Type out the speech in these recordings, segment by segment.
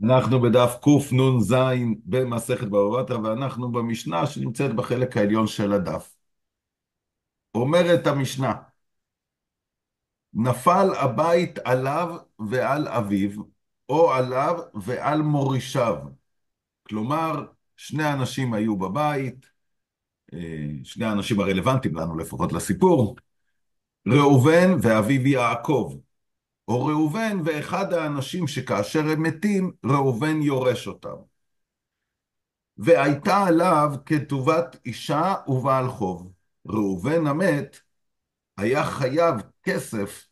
אנחנו בדף קנ"ז במסכת בבא בתרא, ואנחנו במשנה שנמצאת בחלק העליון של הדף. אומרת המשנה, נפל הבית עליו ועל אביו, או עליו ועל מורישיו. כלומר, שני אנשים היו בבית, שני האנשים הרלוונטיים לנו לפחות לסיפור, ראובן ואביו יעקב, או ראובן ואחד האנשים שכאשר הם מתים, ראובן יורש אותם. והייתה עליו כתובת אישה ובעל חוב. ראובן המת היה חייב כסף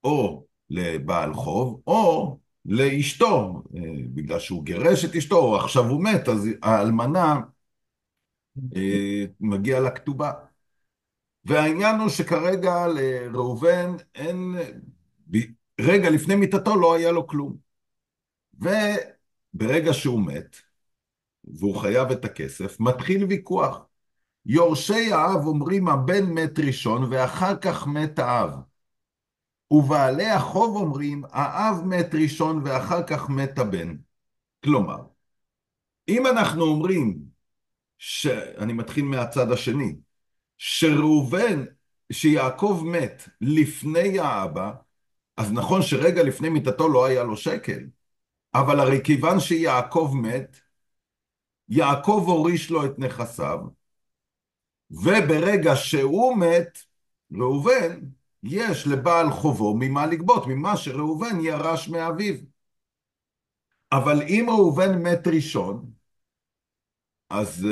או לבעל חוב או לאשתו, בגלל שהוא גירש את אשתו, או עכשיו הוא מת, אז האלמנה מגיע לכתובה. והעניין הוא שכרגע לראובן אין, רגע לפני מיתתו לא היה לו כלום. וברגע שהוא מת, והוא חייב את הכסף, מתחיל ויכוח. יורשי האב אומרים הבן מת ראשון ואחר כך מת האב. ובעלי החוב אומרים האב מת ראשון ואחר כך מת הבן. כלומר, אם אנחנו אומרים, אני מתחיל מהצד השני, שראובן, שיעקב מת לפני האבא, אז נכון שרגע לפני מיתתו לא היה לו שקל, אבל הרי כיוון שיעקב מת, יעקב הוריש לו את נכסיו, וברגע שהוא מת, ראובן, יש לבעל חובו ממה לגבות, ממה שראובן ירש מאביו. אבל אם ראובן מת ראשון, אז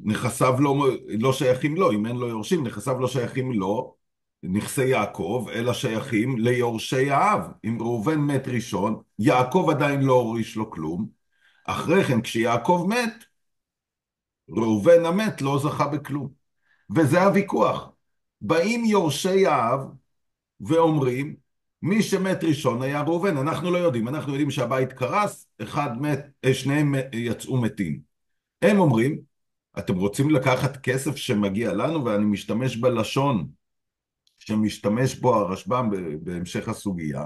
נכסיו לא שייכים לו, אם אין לו יורשים, נכסיו לא שייכים לו, נכסי יעקב, אלא שייכים ליורשי האב. אם ראובן מת ראשון, יעקב עדיין לא הוריש לו כלום, אחרי כן כשיעקב מת, ראובן המת לא זכה בכלום. וזה הוויכוח. באים יורשי האב ואומרים, מי שמת ראשון היה ראובן, אנחנו לא יודעים, אנחנו יודעים שהבית קרס, אחד מת, שניהם יצאו מתים. הם אומרים, אתם רוצים לקחת כסף שמגיע לנו, ואני משתמש בלשון שמשתמש בו הרשב"ם בהמשך הסוגיה.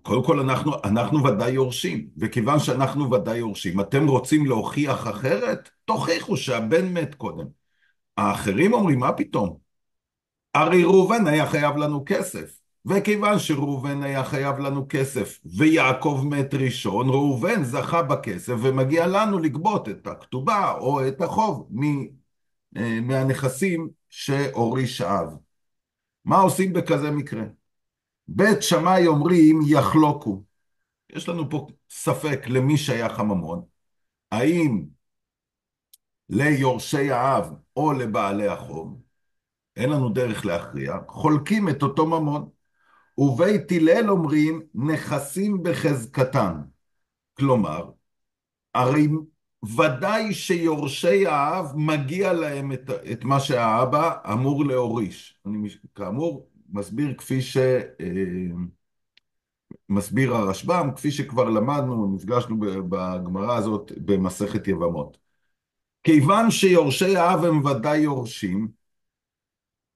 קודם כל אנחנו ודאי יורשים, וכיוון שאנחנו ודאי יורשים, אתם רוצים להוכיח אחרת? תוכיחו שהבן מת קודם. האחרים אומרים, מה פתאום? הרי ראובן היה חייב לנו כסף, וכיוון שראובן היה חייב לנו כסף, ויעקב מת ראשון, ראובן זכה בכסף, ומגיע לנו לגבות את הכתובה או את החוב מהנכסים שהוריש אב. מה עושים בכזה מקרה? בית שמאי אומרים יחלוקו. יש לנו פה ספק למי שייך הממון, האם ליורשי האב או לבעלי החוב, אין לנו דרך להכריע, חולקים את אותו ממון. ובית הלל אומרים נכסים בחזקתן. כלומר, הרי ודאי שיורשי האב מגיע להם את מה שהאבא אמור להוריש. אני כאמור מסביר כפי מסביר הרשב"ם, כפי שכבר למדנו, נפגשנו בגמרא הזאת במסכת יבמות. כיוון שיורשי האב הם ודאי יורשים,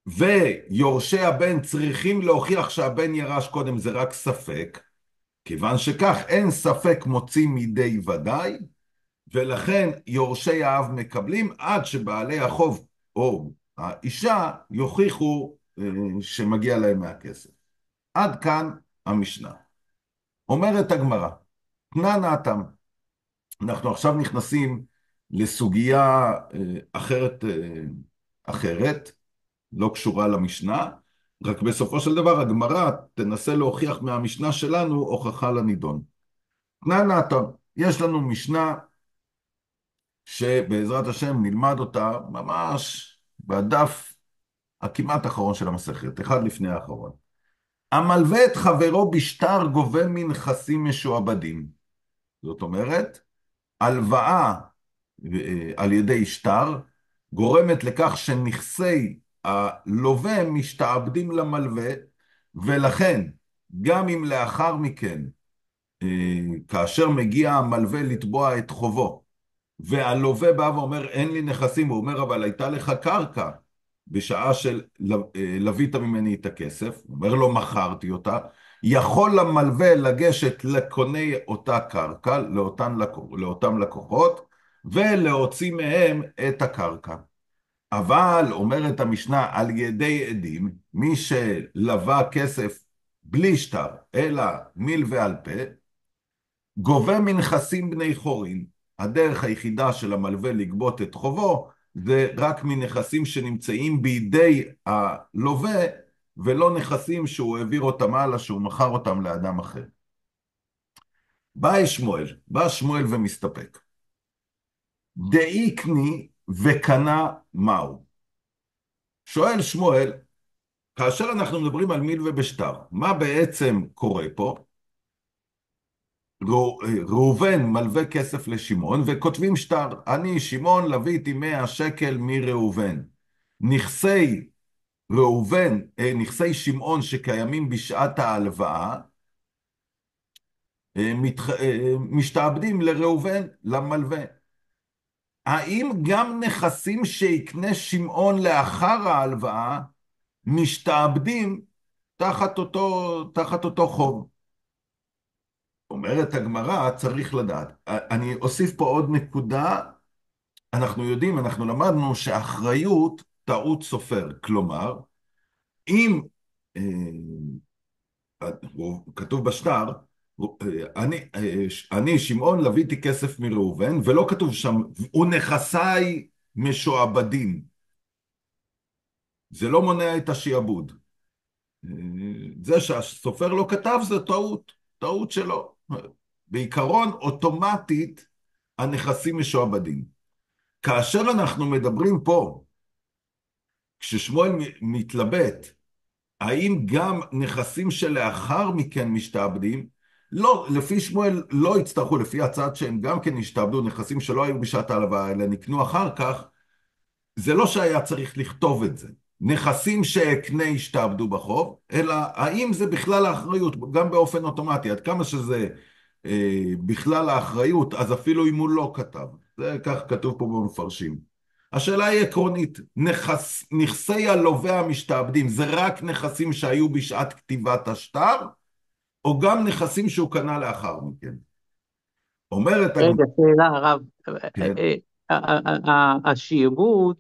ויורשי הבן צריכים להוכיח שהבן ירש קודם, זה רק ספק, כיוון שכך אין ספק מוציא מידי ודאי, ולכן יורשי האב מקבלים עד שבעלי החוב או האישה יוכיחו שמגיע להם מהכסף. עד כאן המשנה. אומרת הגמרא, תנן אתם, אנחנו עכשיו נכנסים לסוגיה אחרת, לא קשורה למשנה, רק בסופו של דבר הגמרא תנסה להוכיח מהמשנה שלנו הוכחה לנידון. תנן אתם, יש לנו משנה שבעזרת השם נלמד אותה ממש בדף הכמעט אחרון של המסכת, אחד לפני האחרון. המלווה את חברו בשטר גובה מנכסים משועבדים. זאת אומרת, הלוואה על ידי שטר גורמת לכך שנכסי הלווה משתעבדים למלווה, ולכן גם אם לאחר מכן, כאשר מגיע המלווה לתבוע את חובו, והלווה בא ואומר אין לי נכסים, הוא אומר אבל הייתה לך קרקע, בשעה של לווית ממני את הכסף, הוא אומר לו מכרתי אותה, יכול המלווה לגשת לקוני אותה קרקע, לאותם לקוחות, ולהוציא מהם את הקרקע. אבל, אומרת המשנה, על ידי עדים, מי שלווה כסף בלי שטר, אלא מיל ועל פה, גובה מנכסים בני חורין. הדרך היחידה של המלווה לגבות את חובו, זה רק מנכסים שנמצאים בידי הלווה, ולא נכסים שהוא העביר אותם הלאה, שהוא מכר אותם לאדם אחר. בא שמואל ומסתפק. דאי קני וקנה מהו. שואל שמואל, כאשר אנחנו מדברים על מיל ובשטר, מה בעצם קורה פה? ראובן מלווה כסף לשמעון וכותבים שטר, אני שמעון לוויתי 100 שקל מראובן. נכסי ראובן, נכסי שמעון שקיימים בשעת ההלוואה, משתעבדים לראובן, למלווה. האם גם נכסים שיקנה שמעון לאחר ההלוואה משתעבדים תחת אותו חוב? אומרת הגמרא, צריך לדעת. אני אוסיף פה עוד נקודה. אנחנו יודעים, אנחנו למדנו שאחריות טעות סופר. כלומר, אם כתוב בשטר, אני שמעון לוויתי כסף מראובן, ולא כתוב שם, ונכסיי משועבדים. זה לא מונע את השיעבוד. זה שהסופר לא כתב זה טעות שלו. בעיקרון, אוטומטית, הנכסים משועבדים. כאשר אנחנו מדברים פה, כששמואל מתלבט, האם גם נכסים שלאחר מכן משתעבדים? לא, לפי שמואל לא יצטרכו, לפי הצד שהם גם כן השתעבדו, נכסים שלא היו בשעת ההלוואה, אלא נקנו אחר כך, זה לא שהיה צריך לכתוב את זה. נכסים שאקנה השתעבדו בחוב, אלא האם זה בכלל האחריות, גם באופן אוטומטי, עד כמה שזה בכלל האחריות, אז אפילו אם הוא לא כתב. זה כך כתוב פה במפרשים. השאלה היא עקרונית, נכסי הלווה המשתעבדים, זה רק נכסים שהיו בשעת כתיבת השטר, או גם נכסים שהוא קנה לאחר מכן? אומרת הגמרא, רגע, שאלה, הרב. כן, השעבוד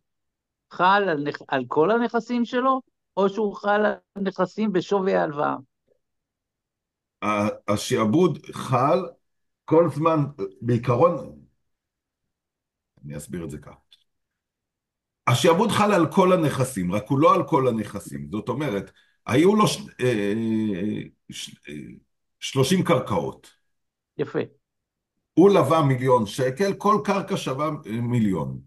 חל על כל הנכסים שלו, או שהוא חל על נכסים בשווי ההלוואה? השעבוד חל כל זמן, בעיקרון, אני אסביר את זה ככה. השעבוד חל על כל הנכסים, רק הוא לא על כל הנכסים. זאת אומרת, היו לו 30 קרקעות. יפה. הוא לווה 1,000,000 שקל, כל קרקע שווה 1,000,000.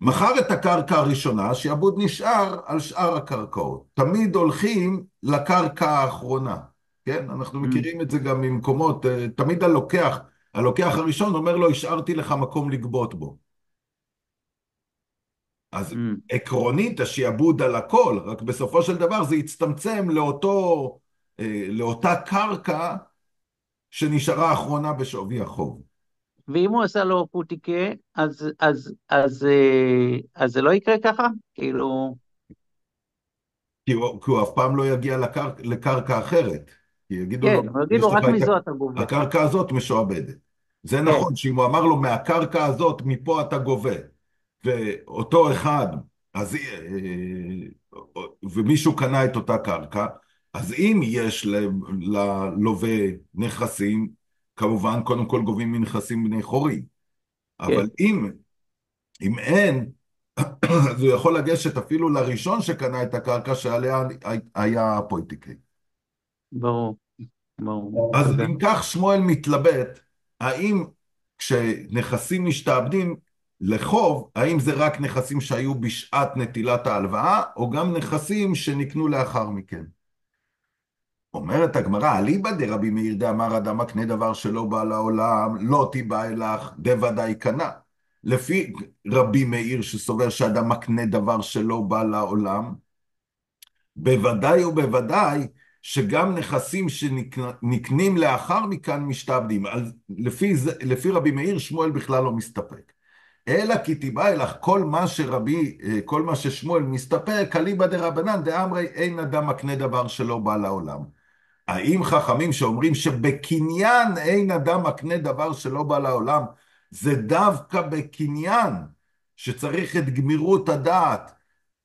מכר את הקרקע הראשונה, השעבוד נשאר על שאר הקרקעות. תמיד הולכים לקרקע האחרונה. כן? אנחנו Mm, מכירים את זה גם ממקומות, תמיד הלוקח הראשון אומר לו, השארתי לך מקום לגבות בו. אז mm. עקרונית השעבוד על הכל, רק בסופו של דבר זה יצטמצם לאותה קרקע שנשארה האחרונה בשווי החוב. ואם הוא עשה לו פוטיקה, אז זה לא יקרה ככה? כאילו, כי הוא אף פעם לא יגיע לקרקע אחרת. כי יגידו לו, כן, הוא יגיד יש לו, לך רק מזו אתה גובה. הקרקע הזאת משועבדת. זה כן, נכון שאם הוא אמר לו מהקרקע הזאת, מפה אתה גובה, ואותו אחד, אז, ומישהו קנה את אותה קרקע, אז אם יש ללווה נכסים, כמובן קודם כל גובים מנכסים בני חורים. כן, אבל אם אין, אז הוא יכול לגשת אפילו לראשון שקנה את הקרקע שעליה היה פויטיקי. ברור, ברור, אז תודה. אם כך שמואל מתלבט, האם כשנכסים משתעבדים לחוב, האם זה רק נכסים שהיו בשעת נטילת ההלוואה, או גם נכסים שנקנו לאחר מכן? אומרת הגמרא, אליבא דרבי מאיר דאמר אדם מקנה דבר שלא בא לעולם, לא תיבא אלך, דוודאי קנה. לפי רבי מאיר שסובר שאדם מקנה דבר שלא בא לעולם, בוודאי ובוודאי שגם נכסים שנקנים לאחר מכאן משתעבדים. לפי רבי מאיר שמואל בכלל לא מסתפק. אלא כי תיבא לך כל מה ששמואל מסתפק, אליבא דרבנן דאמרי אין אדם מקנה דבר שלא בא לעולם. האם חכמים שאומרים שבקניין אין אדם מקנה דבר שלא בא לעולם, זה דווקא בקניין שצריך את גמירות הדעת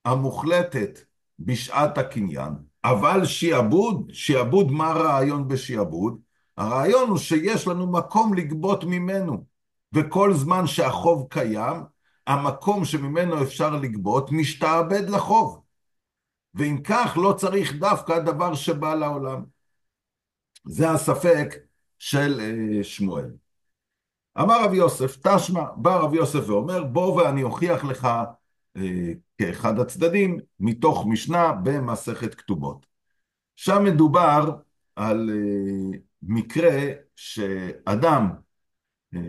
המוחלטת בשעת הקניין, אבל שיעבוד, שיעבוד, מה הרעיון בשיעבוד? הרעיון הוא שיש לנו מקום לגבות ממנו, וכל זמן שהחוב קיים, המקום שממנו אפשר לגבות משתעבד לחוב, ואם כך לא צריך דווקא דבר שבא לעולם. זה הספק של שמואל. אמר רב יוסף, תשמע, בא רב יוסף ואומר, בוא ואני אוכיח לך כאחד הצדדים מתוך משנה במסכת כתובות. שם מדובר על מקרה שאדם אה,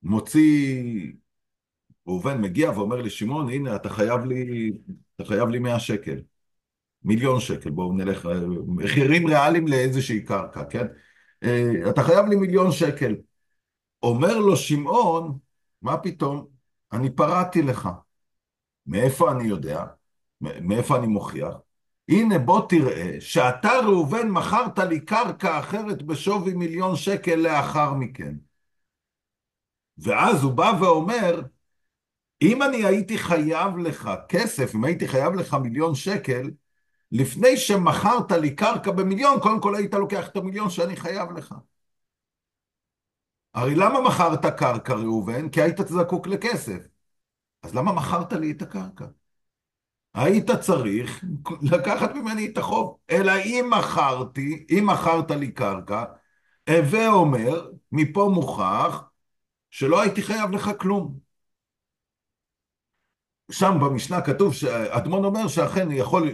מוציא, ראובן מגיע ואומר לשמעון, הנה אתה חייב לי 100 שקל, מיליון שקל, בואו נלך, מחירים ריאליים לאיזושהי קרקע, כן? אתה חייב לי מיליון שקל. אומר לו שמעון, מה פתאום? אני פרעתי לך. מאיפה אני יודע? מאיפה אני מוכיח? הנה בוא תראה שאתה ראובן מכרת לי קרקע אחרת בשווי מיליון שקל לאחר מכן. ואז הוא בא ואומר, אם אני הייתי חייב לך כסף, אם הייתי חייב לך מיליון שקל, לפני שמכרת לי קרקע במיליון, קודם כל היית לוקח את המיליון שאני חייב לך. הרי למה מכרת קרקע ראובן? כי היית זקוק לכסף. אז למה מכרת לי את הקרקע? היית צריך לקחת ממני את החוב. אלא אם מכרת לי קרקע, הווה אומר, מפה מוכח, שלא הייתי חייב לך כלום. שם במשנה כתוב שאדמון אומר שאכן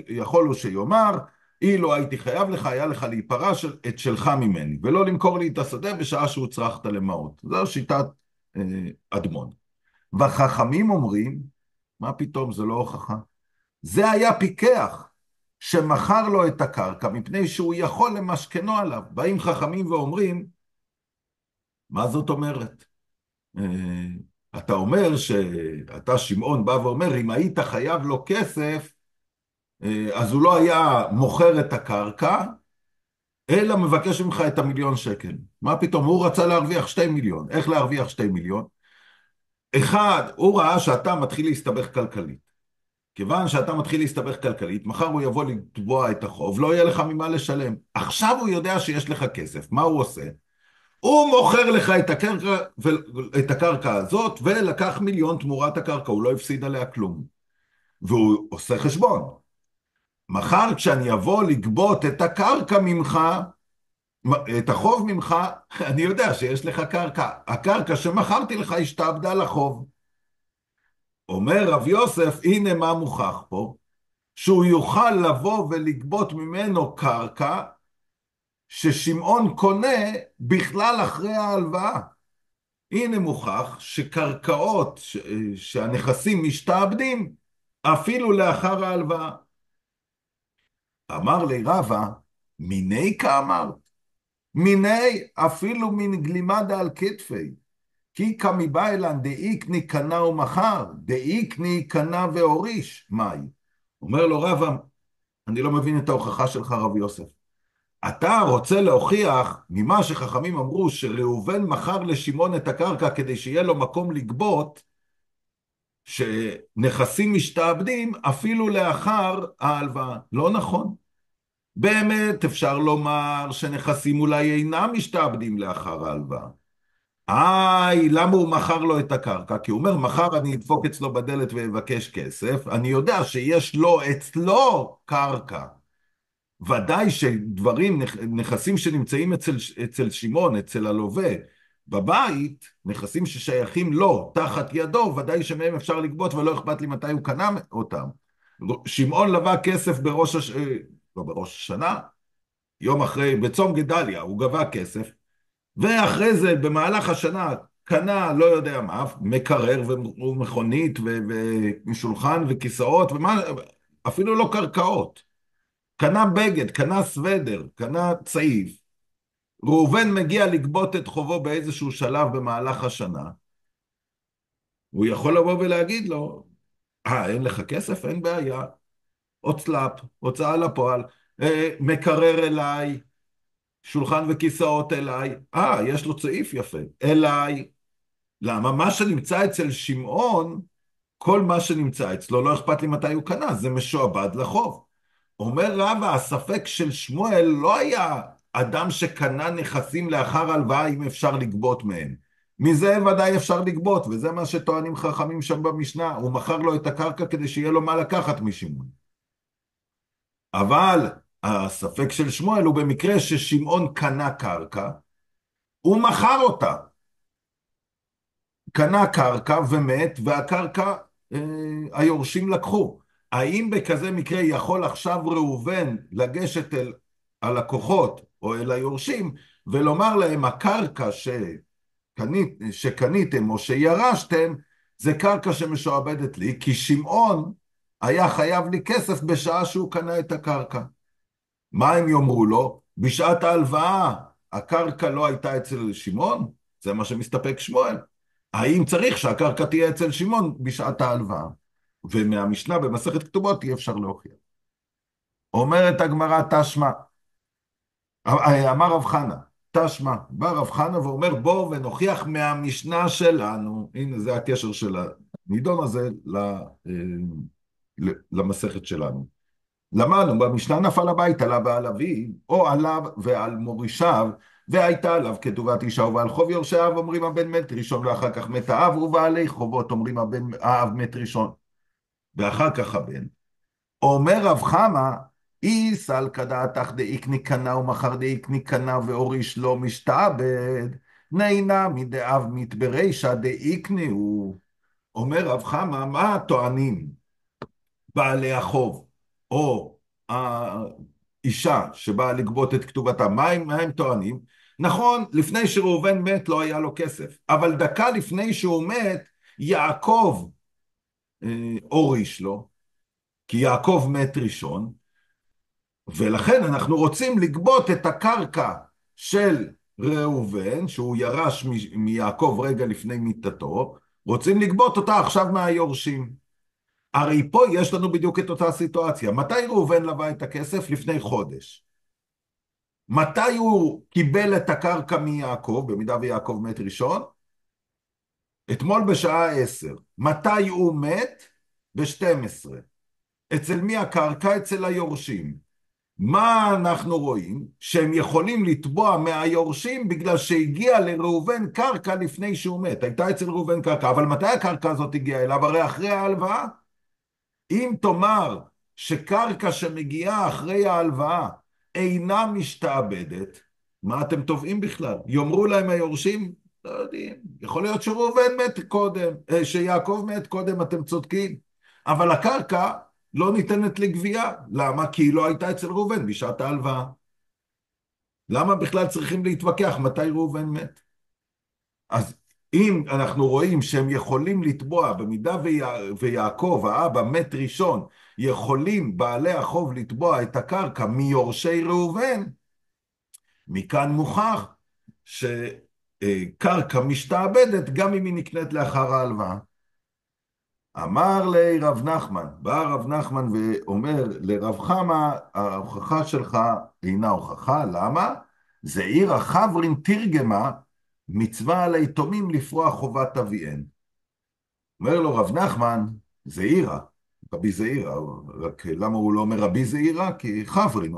יכול הוא שיאמר, אילו הייתי חייב לך, היה לך להיפרע את שלך ממני, ולא למכור לי את השדה בשעה שהוצרכת למעות. זו שיטת אדמון. והחכמים אומרים, מה פתאום, זה לא הוכחה. זה היה פיקח שמכר לו את הקרקע מפני שהוא יכול למשכנו עליו. באים חכמים ואומרים, מה זאת אומרת? אתה אומר שאתה שמעון בא ואומר, אם היית חייב לו כסף, אז הוא לא היה מוכר את הקרקע, אלא מבקש ממך את המיליון שקל. מה פתאום? הוא רצה להרוויח 2 מיליון. איך להרוויח 2 מיליון? אחד, הוא ראה שאתה מתחיל להסתבך כלכלית. כיוון שאתה מתחיל להסתבך כלכלית, מחר הוא יבוא לתבוע את החוב, לא יהיה לך ממה לשלם. עכשיו הוא יודע שיש לך כסף. מה הוא עושה? הוא מוכר לך את הקרקע הזאת, ולקח מיליון תמורת הקרקע, הוא לא הפסיד עליה כלום. והוא עושה חשבון. מחר כשאני אבוא לגבות את הקרקע ממך, את החוב ממך, אני יודע שיש לך קרקע. הקרקע שמכרתי לך השתעבדה לחוב. אומר רב יוסף, הנה מה מוכח פה, שהוא יוכל לבוא ולגבות ממנו קרקע, ששמעון קונה בכלל אחרי ההלוואה. הנה מוכח שקרקעות, שהנכסים משתעבדים, אפילו לאחר ההלוואה. אמר לי רבא, מיני כאמרת? מיני אפילו מן גלימה דעל כתפי, כי כמיבא אלן דאיקני קנה ומכר, דאיקני קנה והוריש, מהי? אומר לו רבא, אני לא מבין את ההוכחה שלך רב יוסף. אתה רוצה להוכיח ממה שחכמים אמרו שראובן מכר לשמעון את הקרקע כדי שיהיה לו מקום לגבות, שנכסים משתעבדים אפילו לאחר ההלוואה. לא נכון. באמת אפשר לומר שנכסים אולי אינם משתעבדים לאחר ההלוואה. למה הוא מכר לו את הקרקע? כי הוא אומר, מחר אני אדפוק אצלו בדלת ואבקש כסף, אני יודע שיש לו אצלו קרקע. ודאי שדברים, נכסים שנמצאים אצל שמעון, אצל הלווה, בבית, נכסים ששייכים לו, תחת ידו, ודאי שמהם אפשר לגבות ולא אכפת לי מתי הוא קנה אותם. שמעון לווה כסף לא בראש השנה, יום אחרי, בצום גדליה, הוא גבה כסף, ואחרי זה, במהלך השנה, קנה, לא יודע מה, מקרר ומכונית ושולחן וכיסאות, אפילו לא קרקעות. קנה בגד, קנה סוודר, קנה צעיף. ראובן מגיע לגבות את חובו באיזשהו שלב במהלך השנה, הוא יכול לבוא ולהגיד לו, אין לך כסף? אין בעיה. הוצל"פ, הוצאה לפועל, מקרר אליי, שולחן וכיסאות אליי. יש לו צעיף יפה, אליי. למה? מה שנמצא אצל שמעון, כל מה שנמצא אצלו, לא אכפת לי מתי הוא קנה, זה משועבד לחוב. אומר רבא, הספק של שמואל לא היה אדם שקנה נכסים לאחר הלוואה, אם אפשר לגבות מהם. מזה ודאי אפשר לגבות, וזה מה שטוענים חכמים שם במשנה. הוא מכר לו את הקרקע כדי שיהיה לו מה לקחת משמעון. אבל הספק של שמואל הוא במקרה ששמעון קנה קרקע, הוא מכר אותה. קנה קרקע ומת, והקרקע היורשים לקחו. האם בכזה מקרה יכול עכשיו ראובן לגשת אל הלקוחות או אל היורשים ולומר להם, הקרקע שקניתם או שירשתם, זה קרקע שמשועבדת לי, כי שמעון היה חייב לי כסף בשעה שהוא קנה את הקרקע. מה הם יאמרו לו? בשעת ההלוואה הקרקע לא הייתה אצל שמעון? זה מה שמסתפק שמואל. האם צריך שהקרקע תהיה אצל שמעון בשעת ההלוואה? ומהמשנה במסכת כתובות אי אפשר להוכיח. אומרת הגמרא תשמע, אמר רב חנה, תשמע, בא רב חנה ואומר בוא ונוכיח מהמשנה שלנו, הנה זה הקשר של הנידון הזה למסכת שלנו. למדנו במשנה, נפל הבית עליו ועל אביו, או עליו ועל מורישיו, והייתה עליו כתובת אישה, ובעל חוב יורשיו אומרים הבן מת ראשון, ואחר כך מת האב, ובעלי חובות אומרים האב מת ראשון, ואחר כך הבן. אומר רב חמא, איסל כדעתך דאיקני קנה ומחר דאיקני קנה ואוריש לא משתעבד, נינה מדאב מת ברישא דאיקני הוא. אומר רב חמא, מה טוענים בעלי החוב, או האישה שבאה לגבות את כתובתה, מה הם טוענים? נכון, לפני שראובן מת לא היה לו כסף, אבל דקה לפני שהוא מת, יעקב הוריש לו, כי יעקב מת ראשון, ולכן אנחנו רוצים לגבות את הקרקע של ראובן, שהוא ירש מיעקב רגע לפני מיתתו, רוצים לגבות אותה עכשיו מהיורשים. הרי פה יש לנו בדיוק את אותה סיטואציה. מתי ראובן לווה את הכסף? לפני חודש. מתי הוא קיבל את הקרקע מיעקב, במידה ויעקב מת ראשון? אתמול בשעה 10. מתי הוא מת? ב-12. אצל מי הקרקע? אצל היורשים. מה אנחנו רואים? שהם יכולים לתבוע מהיורשים בגלל שהגיע לראובן קרקע לפני שהוא מת. הייתה אצל ראובן קרקע, אבל מתי הקרקע הזאת הגיעה אליו? הרי אחרי ההלוואה. אם תאמר שקרקע שמגיעה אחרי ההלוואה אינה משתעבדת, מה אתם תובעים בכלל? יאמרו להם היורשים, לא יודעים, יכול להיות שראובן מת קודם, שיעקב מת קודם, אתם צודקים, אבל הקרקע לא ניתנת לגבייה. למה? כי היא לא הייתה אצל ראובן בשעת ההלוואה. למה בכלל צריכים להתווכח מתי ראובן מת? אז אם אנחנו רואים שהם יכולים לתבוע, במידה ויעקב, האבא, מת ראשון, יכולים בעלי החוב לתבוע את הקרקע מיורשי ראובן, מכאן מוכח שקרקע משתעבדת גם אם היא נקנית לאחר ההלוואה. אמר לי רב נחמן, בא רב נחמן ואומר לרב חמא, ההוכחה שלך אינה הוכחה, למה? זה עיר החברין תרגמה, מצווה על היתומים לפרוע חובת אביהן. אומר לו רב נחמן, זעירא, רבי זעירא, רק למה הוא לא אומר רבי זעירא? כי חברין,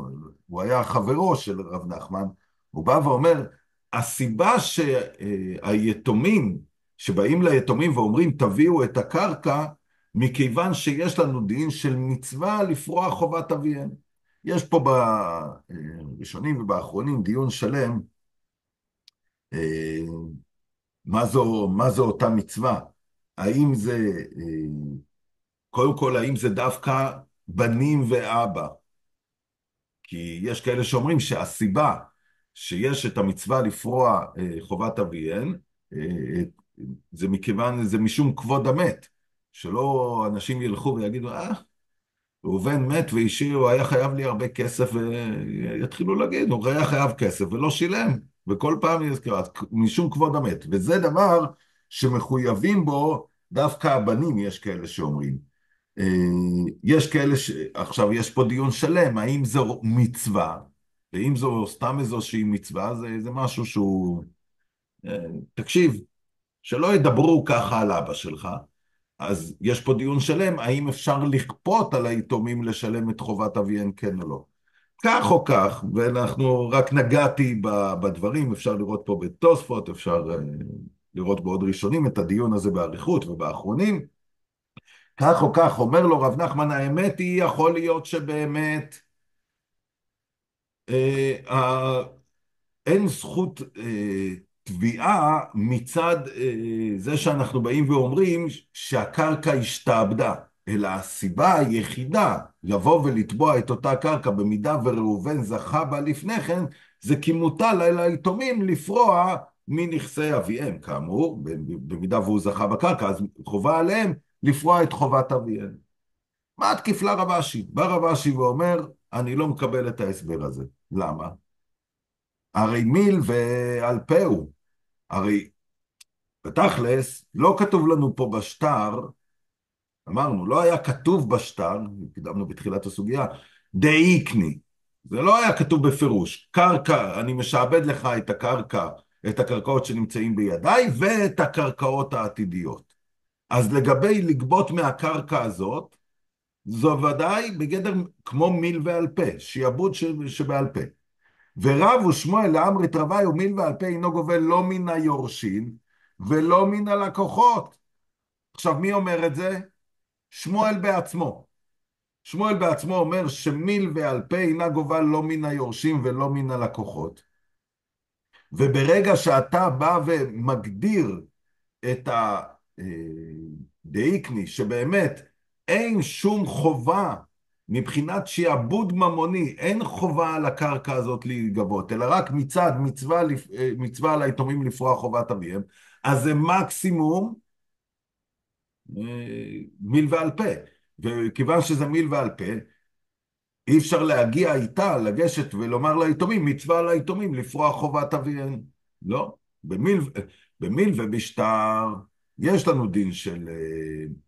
הוא היה חברו של רב נחמן, הוא בא ואומר, הסיבה שהיתומים, שבאים ליתומים ואומרים תביאו את הקרקע, מכיוון שיש לנו דין של מצווה לפרוע חובת אביהן. יש פה בראשונים ובאחרונים דיון שלם, מה זו אותה מצווה? האם זה, קודם כל, האם זה דווקא בנים ואבא? כי יש כאלה שאומרים שהסיבה שיש את המצווה לפרוע חובת אביהן, זה מכיוון, זה משום כבוד המת, שלא אנשים ילכו ויגידו, ראובן מת והשאיר, הוא היה חייב לי הרבה כסף, ויתחילו להגיד, הוא היה חייב כסף ולא שילם, וכל פעם יזכר, משום כבוד המת. וזה דבר שמחויבים בו דווקא הבנים יש כאלה שאומרים. אה, יש כאלה עכשיו יש פה דיון שלם, האם זו מצווה, ואם זו סתם איזושהי מצווה, זה משהו שהוא... אה, תקשיב, שלא ידברו ככה על אבא שלך, אז יש פה דיון שלם, האם אפשר לכפות על היתומים לשלם את חובת אביהם, כן או לא. כך או כך, ואנחנו רק נגעתי בדברים, אפשר לראות פה בתוספות, אפשר לראות בעוד ראשונים את הדיון הזה באריכות ובאחרונים. כך או כך, אומר לו רב נחמן, האמת היא, יכול להיות שבאמת אה, אין זכות תביעה מצד זה שאנחנו באים ואומרים שהקרקע השתעבדה, אלא הסיבה היחידה לבוא ולתבוע את אותה קרקע במידה וראובן זכה בה לפני כן, זה כי מוטל על היתומים לפרוע מנכסי אביהם, כאמור, במידה והוא זכה בקרקע, אז חובה עליהם לפרוע את חובת אביהם. מה תקיף לה רב אשי? בא רב אשי ואומר, אני לא מקבל את ההסבר הזה. למה? הרי מיל ועל פה הוא. הרי בתכלס, לא כתוב לנו פה בשטר, אמרנו, לא היה כתוב בשטר, קדמנו בתחילת הסוגיה, דאיקני. זה לא היה כתוב בפירוש. קרקע, אני משעבד לך את הקרקע, את הקרקעות שנמצאים בידיי, ואת הקרקעות העתידיות. אז לגבי לגבות מהקרקע הזאת, זו ודאי בגדר כמו מיל ועל פה, שיעבוד שבעל פה. ורב ושמואל לאמרית רבי ומיל ועל פה אינו גובל לא מן היורשים ולא מן הלקוחות. עכשיו מי אומר את זה? שמואל בעצמו. שמואל בעצמו אומר שמיל ועל פה אינה גובל לא מן היורשים ולא מן הלקוחות. וברגע שאתה בא ומגדיר את הדאיקני, שבאמת אין שום חובה מבחינת שיעבוד ממוני, אין חובה על הקרקע הזאת להיגבות, אלא רק מצד מצווה על היתומים לפרוע חובת אביהם, אז זה מקסימום מיל ועל פה. וכיוון שזה מיל ועל פה, אי אפשר להגיע איתה, לגשת ולומר ליתומים, מצווה על היתומים לפרוע חובת אביהם. לא, במיל ובשטר יש לנו דין של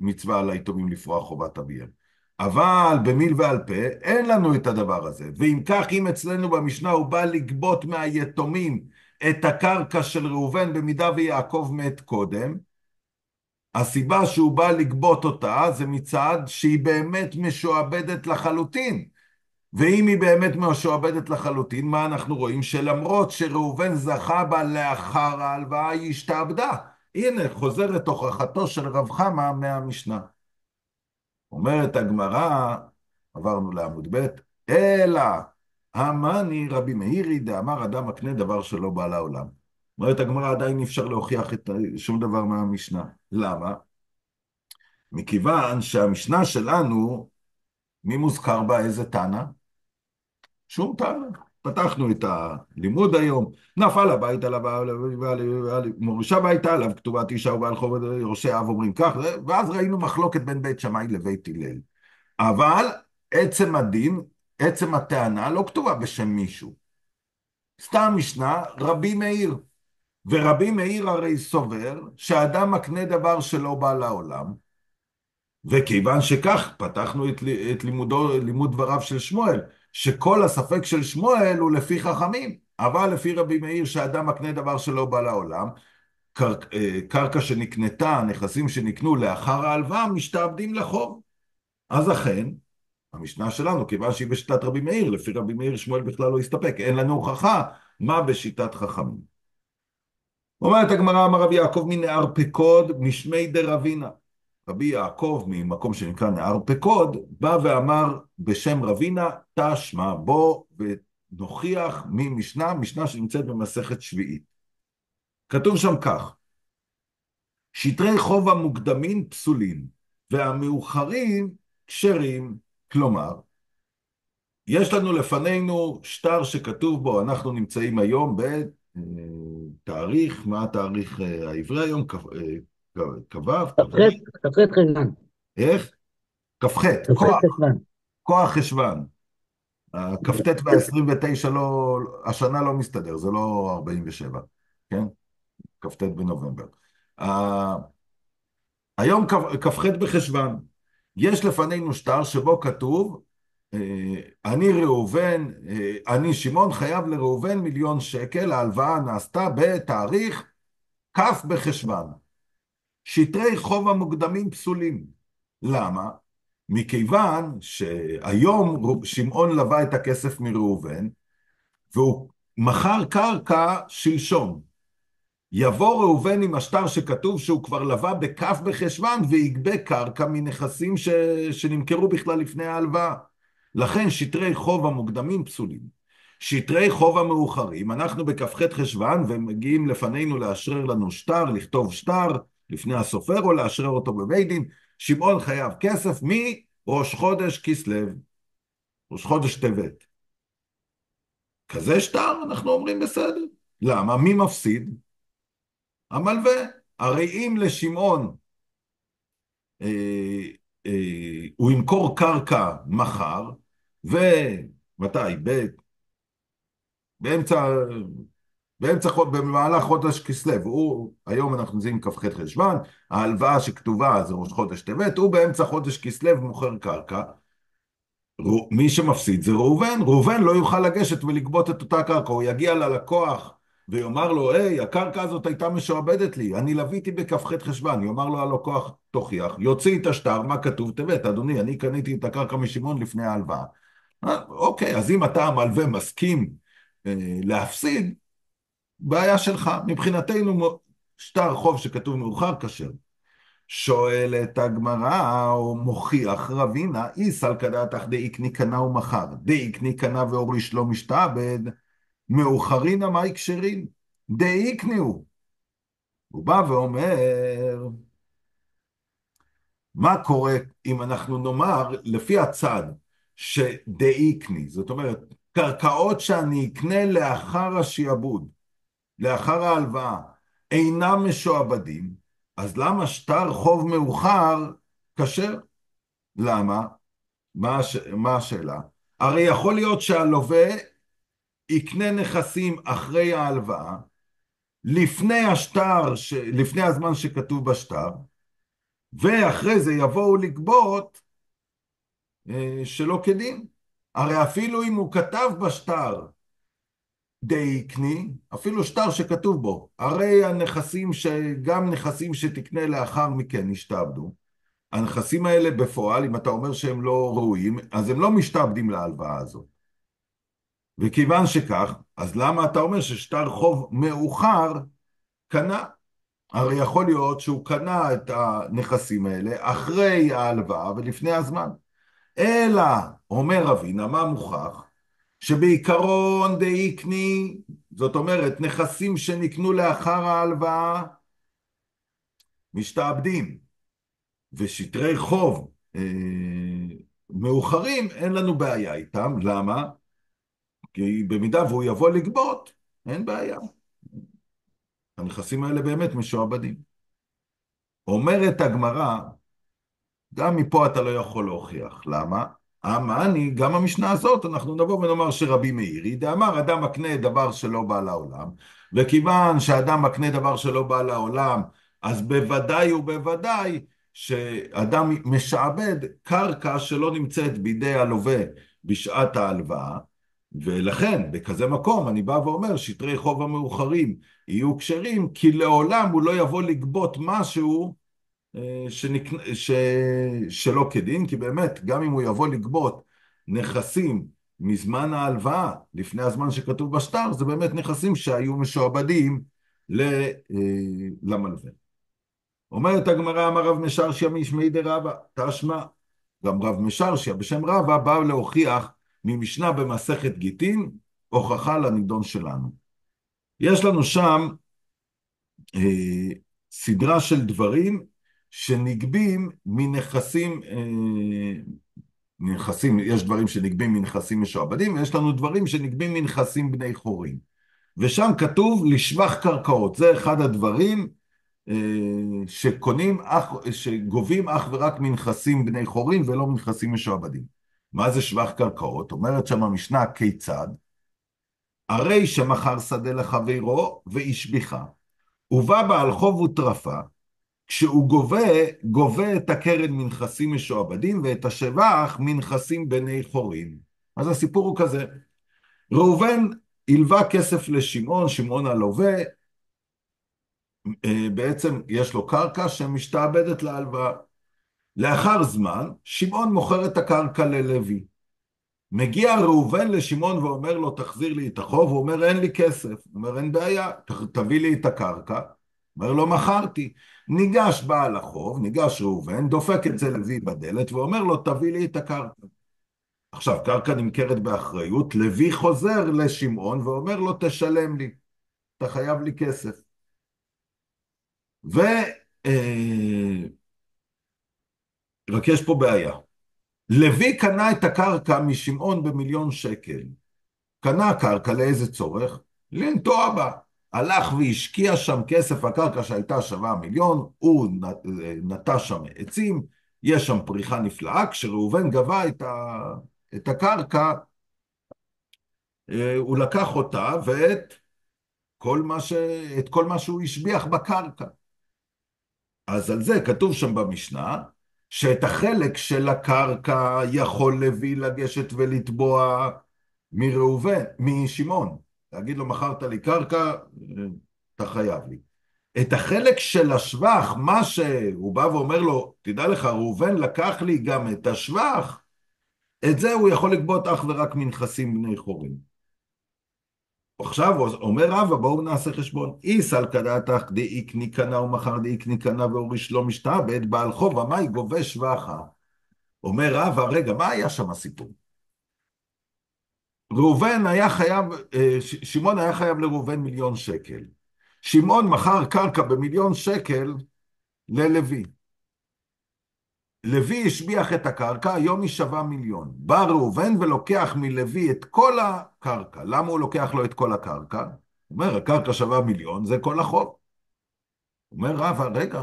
מצווה על היתומים לפרוע חובת אביהם. אבל במיל ועל פה אין לנו את הדבר הזה. ואם כך, אם אצלנו במשנה הוא בא לגבות מהיתומים את הקרקע של ראובן במידה ויעקב מת קודם, הסיבה שהוא בא לגבות אותה זה מצד שהיא באמת משועבדת לחלוטין. ואם היא באמת משועבדת לחלוטין, מה אנחנו רואים? שלמרות שראובן זכה בה לאחר ההלוואה, היא השתעבדה. הנה, חוזרת הוכחתו של רב חמא מהמשנה. אומרת הגמרא, עברנו לעמוד ב', אלא המאני רבי מאירי דאמר אדם מקנה דבר שלא בא לעולם. אומרת הגמרא, עדיין אי אפשר להוכיח שום דבר מהמשנה. למה? מכיוון שהמשנה שלנו, מי מוזכר בה? איזה תנא? שום טענה. פתחנו את הלימוד היום, נפל הביתה עליו, מורישה ביתה עליו, כתובת אישה ובעל חוב יורשי אב אומרים כך, ואז ראינו מחלוקת בין בית שמאי לבית הלל. אבל עצם הדין, עצם הטענה לא כתובה בשם מישהו. סתם משנה, רבי מאיר. ורבי מאיר הרי סובר שאדם מקנה דבר שלא בא לעולם, וכיוון שכך, פתחנו את לימוד דבריו של שמואל, שכל הספק של שמואל הוא לפי חכמים, אבל לפי רבי מאיר שאדם מקנה דבר שלא בא לעולם, קרקע שנקנתה, נכסים שנקנו לאחר ההלוואה, משתעבדים לחוב. אז אכן, המשנה שלנו, כיוון שהיא בשיטת רבי מאיר, לפי רבי מאיר שמואל בכלל לא הסתפק, אין לנו הוכחה מה בשיטת חכמים. אומרת הגמרא, אמר רבי יעקב מנהר פקוד משמי דרבינה. רבי יעקב ממקום שנקרא נהר פקוד, בא ואמר בשם רבינה, תשמע בוא ונוכיח ממשנה, משנה שנמצאת במסכת שביעית. כתוב שם כך, שטרי חוב המוקדמים פסולים, והמאוחרים כשרים, כלומר, יש לנו לפנינו שטר שכתוב בו, אנחנו נמצאים היום בתאריך, מה התאריך העברי היום? כ"ו, כ"ה? כ"ח חשוון. איך? כ"ח, כ"ח חשוון. כוח חשוון. הכ"ט וה-29 לא, השנה לא מסתדר, זה לא 47, כן? כ"ט בנובמבר. היום כ"ח בחשוון. יש לפנינו שטר שבו כתוב, אני ראובן, אני שמעון חייב לראובן 1,000,000 שקל, ההלוואה נעשתה בתאריך כ' בחשוון. שטרי חוב המוקדמים פסולים. למה? מכיוון שהיום שמעון לווה את הכסף מראובן, והוא מכר קרקע שלשום. יבוא ראובן עם השטר שכתוב שהוא כבר לווה בכף בחשוון, ויגבה קרקע מנכסים שנמכרו בכלל לפני ההלוואה. לכן שטרי חוב המוקדמים פסולים. שטרי חוב המאוחרים, אנחנו בכ"ח חשוון, ומגיעים לפנינו לאשרר לנו שטר, לכתוב שטר לפני הסופר, או לאשרר אותו בבית דין. שמעון חייב כסף מראש חודש כסלו, ראש חודש טבת. כזה שטר, אנחנו אומרים בסדר. למה? מי מפסיד? המלווה. הרי אם לשמעון הוא ימכור קרקע מחר, ומתי? באמצע, במהלך חודש כסלו, היום אנחנו נמצאים כ"ח חשוון, ההלוואה שכתובה זה ראש חודש טבת, הוא באמצע חודש כסלו מוכר קרקע, מי שמפסיד זה ראובן. ראובן לא יוכל לגשת ולגבות את אותה קרקע, הוא יגיע ללקוח ויאמר לו, היי, הקרקע הזאת הייתה משועבדת לי, אני לוויתי בכ"ח חשוון. יאמר לו הלקוח, תוכיח, יוציא את השטר, מה כתוב? טבת, אדוני, אני קניתי את הקרקע משמעון לפני ההלוואה. אוקיי, אז אם אתה המלווה מסכים להפסיד, בעיה שלך. מבחינתנו שטר חוב שכתוב מאוחר כשר. שואלת הגמרא, או מוכיח רבינה, איסל כדעתך דאיקני קנה ומכר, דאיקני קנה והוריש לא משתעבד, מאוחרינה מה יקשרין? דאיקני הוא בא ואומר, מה קורה אם אנחנו נאמר, לפי הצד, שדאיקני, זאת אומרת, קרקעות שאני אקנה לאחר השעבוד, לאחר ההלוואה, אינם משועבדים, אז למה שטר חוב מאוחר כשר? למה? מה השאלה? הרי יכול להיות שהלווה יקנה נכסים אחרי ההלוואה, לפני לפני הזמן שכתוב בשטר, ואחרי זה יבואו לגבות שלא כדין. הרי אפילו אם הוא כתב בשטר דייקני, אפילו שטר שכתוב בו, הרי גם נכסים שתקנה לאחר מכן השתעבדו, הנכסים האלה בפועל, אם אתה אומר שהם לא ראויים, אז הם לא משתעבדים להלוואה הזאת. וכיוון שכך, אז למה אתה אומר ששטר חוב מאוחר קנה? הרי יכול להיות שהוא קנה את הנכסים האלה אחרי ההלוואה ולפני הזמן. אלא, אומר רבינה, מה מוכח? שבעיקרון דאיקני, זאת אומרת, נכסים שנקנו לאחר ההלוואה, משתעבדים. ושטרי חוב מאוחרים, אין לנו בעיה איתם. למה? כי במידה והוא יבוא לגבות, אין בעיה. הנכסים האלה באמת משועבדים. אומרת הגמרא, גם מפה אתה לא יכול להוכיח. למה? גם המשנה הזאת, אנחנו נבוא ונאמר שרבי מאירי, דאמר אדם מקנה דבר שלא בא לעולם, וכיוון שאדם מקנה דבר שלא בא לעולם, אז בוודאי ובוודאי שאדם משעבד קרקע שלא נמצאת בידי הלווה בשעת ההלוואה, ולכן בכזה מקום אני בא ואומר שטרי חוב המאוחרים יהיו כשרים, כי לעולם הוא לא יבוא לגבות משהו שלא כדין, כי באמת, גם אם הוא יבוא לגבות נכסים מזמן ההלוואה, לפני הזמן שכתוב בשטר, זה באמת נכסים שהיו משועבדים למלווה. אומרת הגמרא, אמר רב משרשיה משמעי דרבא, תשמע, גם רב משרשיה בשם רבא בא להוכיח ממשנה במסכת גיטין, הוכחה לנידון שלנו. יש לנו שם סדרה של דברים שנגבים מנכסים, יש דברים שנגבים מנכסים משועבדים, ויש לנו דברים שנגבים מנכסים בני חורין. ושם כתוב לשבח קרקעות, זה אחד הדברים שגובים אך ורק מנכסים בני חורין ולא מנכסים משועבדים. מה זה שבח קרקעות? אומרת שם המשנה כיצד? הרי שמכר שדה לחברו והשביחה, ובא בעל חוב וטרפה, כשהוא גובה את הקרן מנכסים משועבדים ואת השבח מנכסים בני חורין. אז הסיפור הוא כזה, ראובן הלווה כסף לשמעון, שמעון הלווה, בעצם יש לו קרקע שמשתעבדת להלוואה. לאחר זמן, שמעון מוכר את הקרקע ללוי. מגיע ראובן לשמעון ואומר לו, תחזיר לי את החוב, הוא אומר, אין לי כסף. הוא אומר, אין בעיה, תביא לי את הקרקע. אומר לו, מכרתי. ניגש בעל החוב, ניגש ראובן, דופק את זה לוי בדלת ואומר לו, תביא לי את הקרקע. עכשיו, קרקע נמכרת באחריות, לוי חוזר לשמעון ואומר לו, תשלם לי, אתה חייב לי כסף. ו... רק יש פה בעיה. לוי קנה את הקרקע משמעון ב1,000,000 שקל. קנה קרקע לאיזה צורך? לנטוע בה. הלך והשקיע שם כסף, הקרקע שהייתה שווה 1,000,000, הוא נטע שם עצים, יש שם פריחה נפלאה. כשראובן גבה את הקרקע, הוא לקח אותה ואת כל מה שהוא השביח בקרקע. אז על זה כתוב שם במשנה, שאת החלק של הקרקע יכול לוי לגשת ולתבוע משמעון. להגיד לו, מכרת לי קרקע, אתה חייב לי. את החלק של השבח, מה שהוא בא ואומר לו, תדע לך, ראובן לקח לי גם את השבח, את זה הוא יכול לגבות אך ורק מנכסים בני חורין. עכשיו אומר רבא, בואו נעשה חשבון. איסל כדעתך דאי קני קנה ומחר דאי קני קנה והוריש לא משתעבד, בעל חוב המאי גובה שבחה. אומר רבא, רגע, מה היה שם הסיפור? ראובן היה חייב, שמעון היה חייב לראובן 1,000,000 שקל. שמעון מכר קרקע ב1,000,000 שקל ללוי. לוי השביח את הקרקע, היום היא שווה 1,000,000. בא ראובן ולוקח מלוי את כל הקרקע. למה הוא לוקח לו את כל הקרקע? הוא אומר, הקרקע שווה 1,000,000, זה כל החוב. אומר רבא, רגע,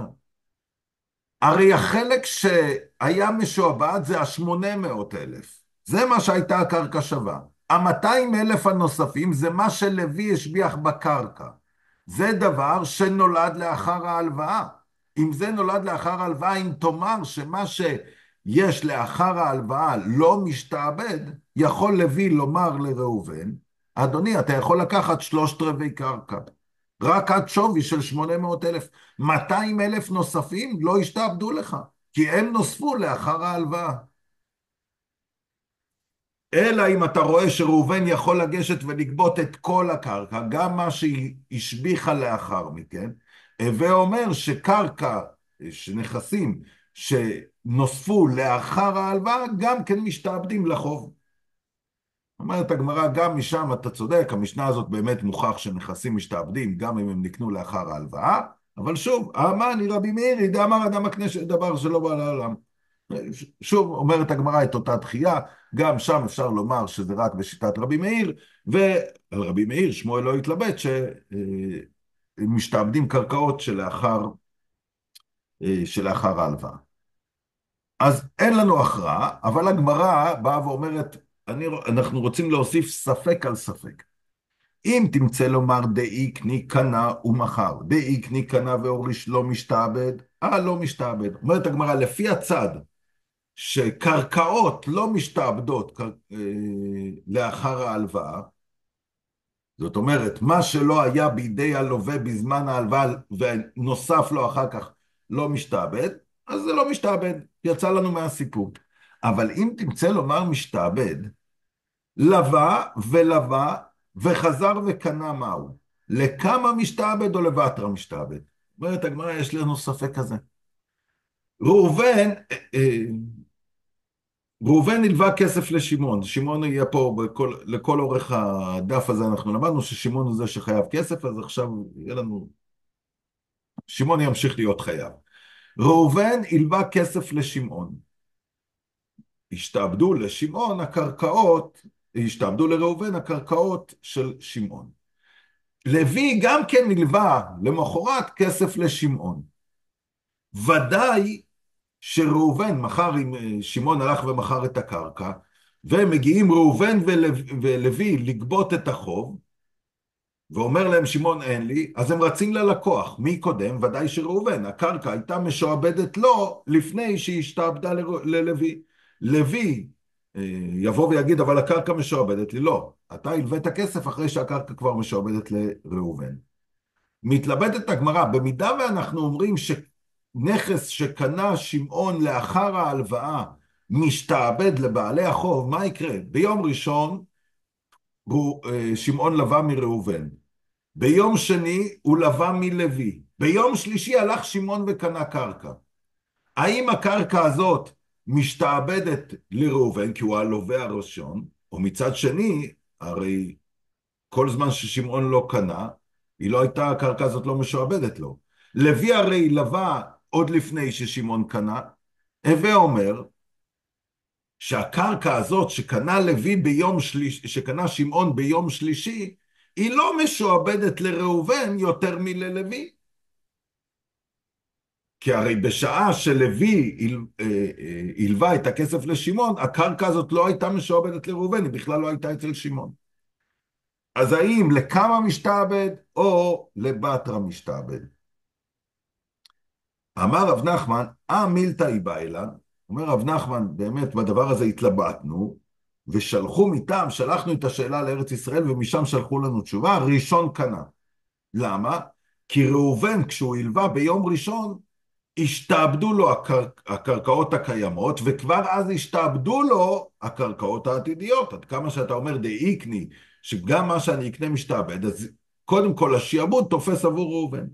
הרי החלק שהיה משועבד זה ה800,000. זה מה שהייתה הקרקע שווה. ה200,000 הנוספים זה מה שלוי השביח בקרקע. זה דבר שנולד לאחר ההלוואה. אם זה נולד לאחר ההלוואה, אם תאמר שמה שיש לאחר ההלוואה לא משתעבד, יכול לוי לומר לראובן, אדוני, אתה יכול לקחת 3/4 קרקע. רק עד שווי של 800,000. 200,000 נוספים לא השתעבדו לך, כי הם נוספו לאחר ההלוואה. אלא אם אתה רואה שראובן יכול לגשת ולגבות את כל הקרקע, גם מה שהשביחה לאחר מכן, ואומר שקרקע, שנכסים שנוספו לאחר ההלוואה, גם כן משתעבדים לחוב. אומרת הגמרא, גם משם אתה צודק, המשנה הזאת באמת מוכח שנכסים משתעבדים, גם אם הם נקנו לאחר ההלוואה, אבל שוב, האמני רבי מאירי, דאמר אדם מקנה דבר שלא בא לעולם. שוב אומרת הגמרא את אותה דחייה, גם שם אפשר לומר שזה רק בשיטת רבי מאיר, ועל רבי מאיר שמואל לא התלבט שמשתעבדים קרקעות שלאחר ההלוואה. אז אין לנו הכרעה, אבל הגמרא באה ואומרת, אנחנו רוצים להוסיף ספק על ספק. אם תמצא לומר דאי קני קנה ומחר, דאי קני קנה והוריש לא משתעבד, לא משתעבד. אומרת הגמרא, לפי הצד שקרקעות לא משתעבדות לאחר ההלוואה, זאת אומרת, מה שלא היה בידי הלווה בזמן ההלוואה ונוסף לו אחר כך לא משתעבד, אז זה לא משתעבד, יצא לנו מהסיפור. אבל אם תמצא לומר משתעבד, לווה ולווה וחזר וקנה מהו? לכמה משתעבד או לוותרא משתעבד? אומרת הגמרא, יש לנו ספק כזה. ראובן, ראובן הלווה כסף לשמעון, שמעון יהיה פה לכל אורך הדף הזה, אנחנו למדנו ששמעון הוא זה שחייב כסף, אז עכשיו יהיה לנו, שמעון ימשיך להיות חייב. ראובן הלווה כסף לשמעון, השתעבדו לשמעון הקרקעות, השתעבדו לראובן הקרקעות של שמעון. לוי גם כן הלווה למחרת כסף לשמעון. ודאי שראובן מחר, אם שמעון הלך ומחר את הקרקע, ומגיעים ראובן ולוי לגבות את החוב, ואומר להם שמעון אין לי, אז הם רצים ללקוח. מי קודם? ודאי שראובן. הקרקע הייתה משועבדת לו לפני שהיא השתעבדה ללוי. לוי יבוא ויגיד, אבל הקרקע משועבדת לי. לא, אתה הלווית כסף אחרי שהקרקע כבר משועבדת לראובן. מתלבטת הגמרא, במידה ואנחנו אומרים שנכס שקנה שמעון לאחר ההלוואה משתעבד לבעלי החוב, מה יקרה? ביום ראשון שמעון לווה מראובן. ביום שני הוא לווה מלוי. ביום שלישי הלך שמעון וקנה קרקע. האם הקרקע הזאת משתעבדת לראובן כי הוא הלווה הראשון, או מצד שני, הרי כל זמן ששמעון לא קנה, הקרקע הזאת לא משועבדת לו. לוי הרי לווה עוד לפני ששמעון קנה, הווה אומר שהקרקע הזאת שקנה לוי ביום שלישי, שקנה שמעון ביום שלישי, היא לא משועבדת לראובן יותר מללוי. כי הרי בשעה שלוי הלווה את הכסף לשמעון, הקרקע הזאת לא הייתה משועבדת לראובן, היא בכלל לא הייתה אצל שמעון. אז האם לכמה משתעבד או לבטרה משתעבד? אמר רב נחמן, מילתא איבאילן, אומר רב נחמן, באמת בדבר הזה התלבטנו, ושלחו מטעם, שלחנו את השאלה לארץ ישראל, ומשם שלחו לנו תשובה, ראשון קנה. למה? כי ראובן, כשהוא הלווה ביום ראשון, השתעבדו לו הקרקעות הקיימות, וכבר אז השתעבדו לו הקרקעות העתידיות. עד כמה שאתה אומר דאיקני, שגם מה שאני אקנה משתעבד, אז קודם כל השיעבוד תופס עבור ראובן.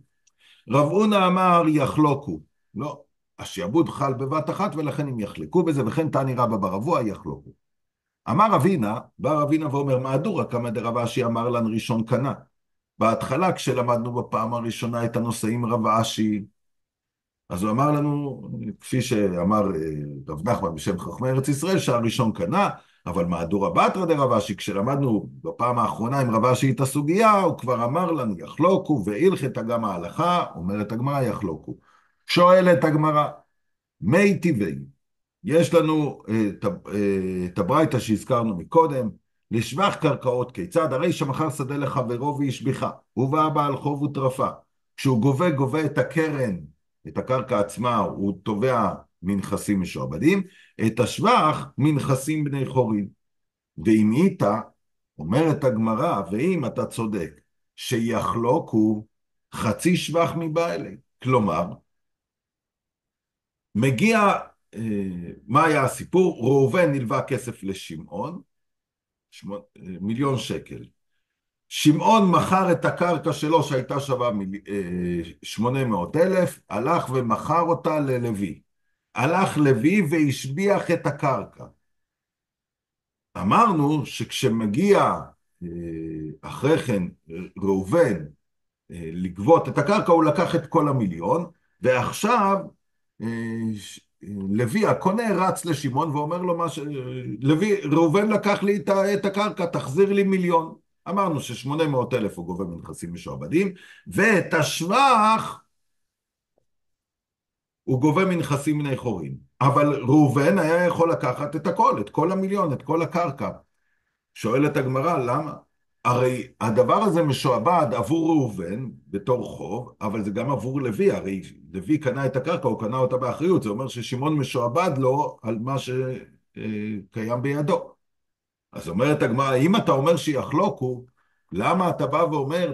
רב הונא אמר יחלוקו. לא, השיעבוד חל בבת אחת, ולכן הם יחלקו בזה, וכן תני רבא בר אבוה יחלוקו. אמר רבינה, בא רבינה ואומר, מהדורה כמה דרב אשי אמר לן ראשון קנה. בהתחלה, כשלמדנו בפעם הראשונה את הנושא עם רב אשי, אז הוא אמר לנו, כפי שאמר רב נחמן בשם חכמי ארץ ישראל, שהראשון קנה, אבל מהדורה בתרא דרב אשי, כשלמדנו בפעם האחרונה עם רב אשי את הסוגיה, הוא כבר אמר לנו יחלוקו, והלכת גם ההלכה, אומרת הגמרא יחלוקו. שואלת הגמרא, מי טבעי, יש לנו את הברייתא שהזכרנו מקודם, לשבח קרקעות כיצד, הרי שמכר שדה לחברו והשביחה, ובא בעל חוב וטרפה, כשהוא גובה את הקרן, את הקרקע עצמה, הוא תובע מנכסים משועבדים, את השבח מנכסים בני חורין. ואם איתה, אומרת הגמרא, ואם אתה צודק, שיחלוקו חצי שבח מבעלי, כלומר, מגיע, מה היה הסיפור? ראובן נלווה כסף לשמעון, 1,000,000 שקל. שמעון מכר את הקרקע שלו שהייתה שווה 800,000, הלך ומכר אותה ללוי. הלך לוי והשביח את הקרקע. אמרנו שכשמגיע אחרי כן ראובן לגבות את הקרקע, הוא לקח את כל 1,000,000, ועכשיו לוי הקונה רץ לשמעון ואומר לו ראובן לקח לי את הקרקע, תחזיר לי 1,000,000. אמרנו ש800,000 הוא גובה מנכסים משועבדים, ואת השבח הוא גובה מנכסים בני חורין. אבל ראובן היה יכול לקחת את הכל, את כל 1,000,000, את כל הקרקע. שואלת הגמרא, למה? הרי הדבר הזה משועבד עבור ראובן בתור חוב, אבל זה גם עבור לוי, הרי לוי קנה את הקרקע, הוא קנה אותה באחריות, זה אומר ששמעון משועבד לו על מה שקיים בידו. אז אומרת הגמרא, אם אתה אומר שיחלוקו, למה אתה בא ואומר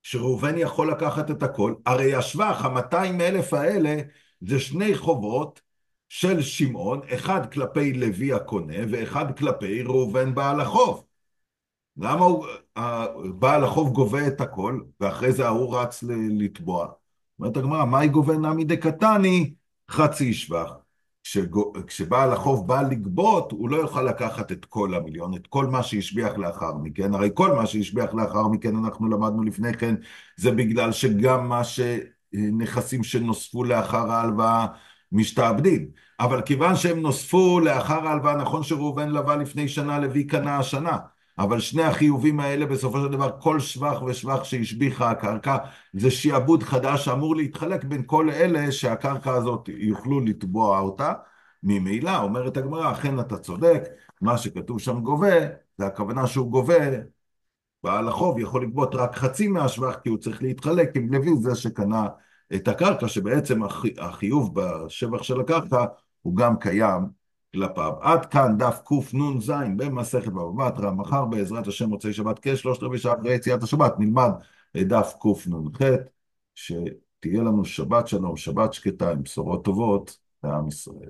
שראובן יכול לקחת את הכל? הרי השבח, 200,000 האלה, זה שני חובות של שמעון, אחד כלפי לוי הקונה, ואחד כלפי ראובן בעל החוב. למה בעל החוב גובה את הכל, ואחרי זה הוא רץ לתבוע? אומרת הגמרא, מהי גובה נמי דקתני? חצי שבח. כשבעל החוב בא לגבות, הוא לא יוכל לקחת את כל 1,000,000, את כל מה שהשביח לאחר מכן. הרי כל מה שהשביח לאחר מכן, אנחנו למדנו לפני כן, זה בגלל שגם מה שנכסים שנוספו לאחר ההלוואה משתעבדים. אבל כיוון שהם נוספו לאחר ההלוואה, נכון שראובן לווה לפני שנה, לוי קנה השנה. אבל שני החיובים האלה, בסופו של דבר, כל שבח ושבח שהשביחה הקרקע, זה שיעבוד חדש שאמור להתחלק בין כל אלה שהקרקע הזאת יוכלו לתבוע אותה. ממילא, אומרת הגמרא, אכן אתה צודק, מה שכתוב שם גובה, זה הכוונה שהוא גובה בעל החוב יכול לגבות רק חצי מהשבח, כי הוא צריך להתחלק עם לוי, זה שקנה את הקרקע, שבעצם החיוב בשבח של הקרקע הוא גם קיים כלפיו. עד כאן דף קנ"ז במסכת בבא בתרא. מחר בעזרת השם מוצאי שבת כשלושת רבעי שעה אחרי יציאת השבת נלמד את דף קנ"ח, שתהיה לנו שבת שלום, שבת שקטה עם בשורות טובות לעם ישראל.